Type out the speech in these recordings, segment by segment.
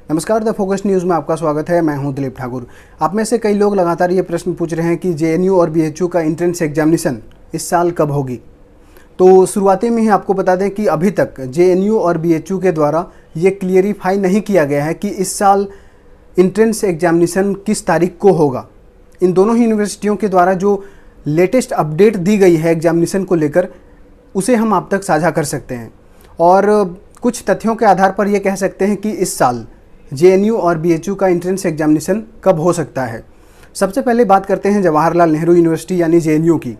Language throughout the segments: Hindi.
नमस्कार, द फोकस न्यूज़ में आपका स्वागत है। मैं हूं दिलीप ठाकुर। आप में से कई लोग लगातार ये प्रश्न पूछ रहे हैं कि जेएनयू और बीएचयू का एंट्रेंस एग्जामिनेशन इस साल कब होगी। तो शुरुआती में ही आपको बता दें कि अभी तक जेएनयू और बीएचयू के द्वारा ये क्लियरिफाई नहीं किया गया है कि इस साल एंट्रेंस एग्जामिनेशन किस तारीख को होगा। इन दोनों ही यूनिवर्सिटियों के द्वारा जो लेटेस्ट अपडेट दी गई है एग्जामिनेशन को लेकर, उसे हम आप तक साझा कर सकते हैं और कुछ तथ्यों के आधार पर यह कह सकते हैं कि इस साल जेएनयू और बीएचयू का एंट्रेंस एग्जामिनेशन कब हो सकता है। सबसे पहले बात करते हैं जवाहरलाल नेहरू यूनिवर्सिटी यानी जेएनयू की।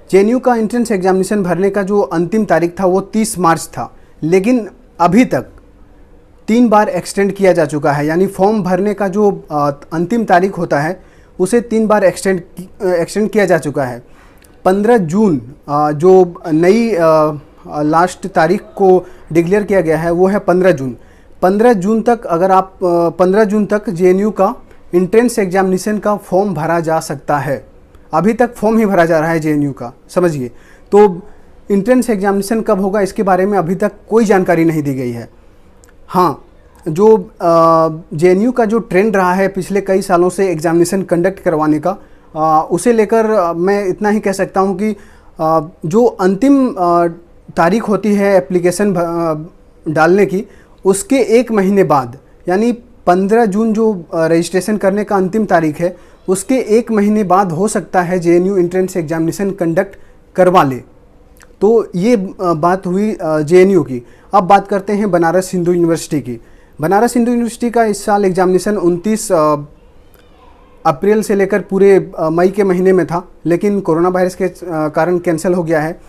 जेएनयू का एंट्रेंस एग्जामिनेशन भरने का जो अंतिम तारीख था वो 30 मार्च था, लेकिन अभी तक 3 बार एक्सटेंड किया जा चुका है। यानी फॉर्म भरने का जो अंतिम तारीख होता है उसे 3 बार एक्सटेंड किया जा चुका है। 15 जून जो नई लास्ट तारीख को डिक्लेयर किया गया है वो है 15 जून। 15 जून तक अगर आप 15 जून तक जेएनयू का एंट्रेंस एग्जामिनेशन का फॉर्म भरा जा सकता है। अभी तक फॉर्म ही भरा जा रहा है जेएनयू का, समझिए। तो एंट्रेंस एग्जामिनेशन कब होगा इसके बारे में अभी तक कोई जानकारी नहीं दी गई है। हाँ, जो जेएनयू का जो ट्रेंड रहा है पिछले कई सालों से एग्जामिनेशन कंडक्ट करवाने का, उसे लेकर मैं इतना ही कह सकता हूँ कि जो अंतिम तारीख होती है एप्लीकेशन डालने की, उसके 1 महीने बाद यानी 15 जून जो रजिस्ट्रेशन करने का अंतिम तारीख है, उसके 1 महीने बाद हो सकता है जेएनयू एंट्रेंस एग्जामिनेशन कंडक्ट करवा ले। तो ये बात हुई जेएनयू की। अब बात करते हैं बनारस हिंदू यूनिवर्सिटी की। बनारस हिंदू यूनिवर्सिटी का इस साल एग्जामिनेशन 29 अप्रैल से लेकर पूरे मई के महीने में था, लेकिन कोरोना वायरस के कारण कैंसिल हो गया है।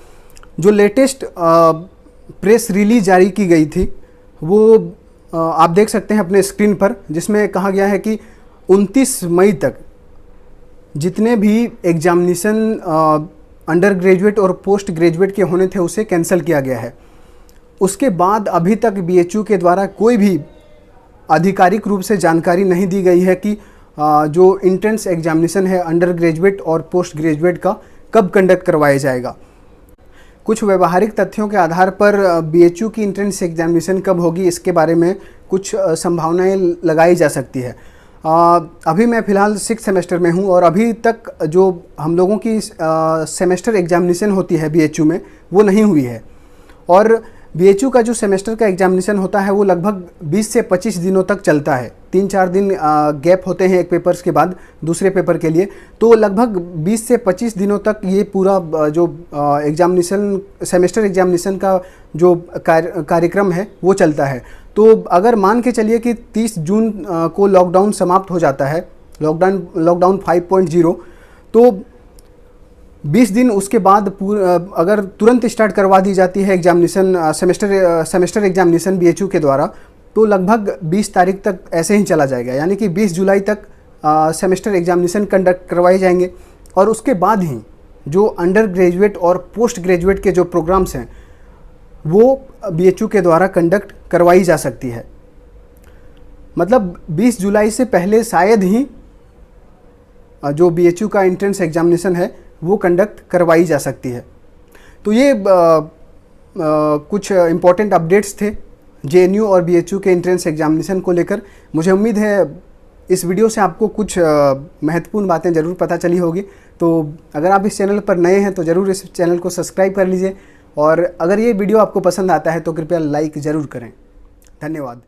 जो लेटेस्ट प्रेस रिलीज जारी की गई थी वो आप देख सकते हैं अपने स्क्रीन पर, जिसमें कहा गया है कि 29 मई तक जितने भी एग्जामिनेशन अंडर ग्रेजुएट और पोस्ट ग्रेजुएट के होने थे उसे कैंसिल किया गया है। उसके बाद अभी तक बीएचयू के द्वारा कोई भी आधिकारिक रूप से जानकारी नहीं दी गई है कि जो एंट्रेंस एग्जामिनेशन है अंडर ग्रेजुएट और पोस्ट ग्रेजुएट का कब कंडक्ट करवाया जाएगा। कुछ व्यवहारिक तथ्यों के आधार पर बीएचयू की एंट्रेंस एग्जामिनेशन कब होगी इसके बारे में कुछ संभावनाएं लगाई जा सकती है। अभी मैं फ़िलहाल 6th सेमेस्टर में हूं और अभी तक जो हम लोगों की सेमेस्टर एग्जामिनेशन होती है बीएचयू में वो नहीं हुई है। और बीएचयू का जो सेमेस्टर का एग्जामिनेशन होता है वो लगभग 20 से 25 दिनों तक चलता है। 3-4 दिन गैप होते हैं एक पेपर्स के बाद दूसरे पेपर के लिए, तो लगभग 20 से 25 दिनों तक ये पूरा जो एग्जामिनेशन सेमेस्टर एग्जामिनेशन का जो कार्यक्रम है वो चलता है। तो अगर मान के चलिए कि 30 जून को लॉकडाउन समाप्त हो जाता है, लॉकडाउन 5.0, तो 20 दिन उसके बाद अगर तुरंत स्टार्ट करवा दी जाती है एग्जामिनेशन सेमेस्टर एग्जामिनेशन बीएचयू के द्वारा, तो लगभग 20 तारीख तक ऐसे ही चला जाएगा। यानी कि 20 जुलाई तक सेमेस्टर एग्जामिनेशन कंडक्ट करवाए जाएंगे और उसके बाद ही जो अंडर ग्रेजुएट और पोस्ट ग्रेजुएट के जो प्रोग्राम्स हैं वो बीएचयू के द्वारा कंडक्ट करवाई जा सकती है। मतलब 20 जुलाई से पहले शायद ही जो बीएचयू का एंट्रेंस एग्जामिनेशन है वो कंडक्ट करवाई जा सकती है। तो ये कुछ इम्पॉर्टेंट अपडेट्स थे जेएनयू और बीएचयू के एंट्रेंस एग्जामिनेशन को लेकर। मुझे उम्मीद है इस वीडियो से आपको कुछ महत्वपूर्ण बातें ज़रूर पता चली होगी। तो अगर आप इस चैनल पर नए हैं तो ज़रूर इस चैनल को सब्सक्राइब कर लीजिए और अगर ये वीडियो आपको पसंद आता है तो कृपया लाइक ज़रूर करें। धन्यवाद।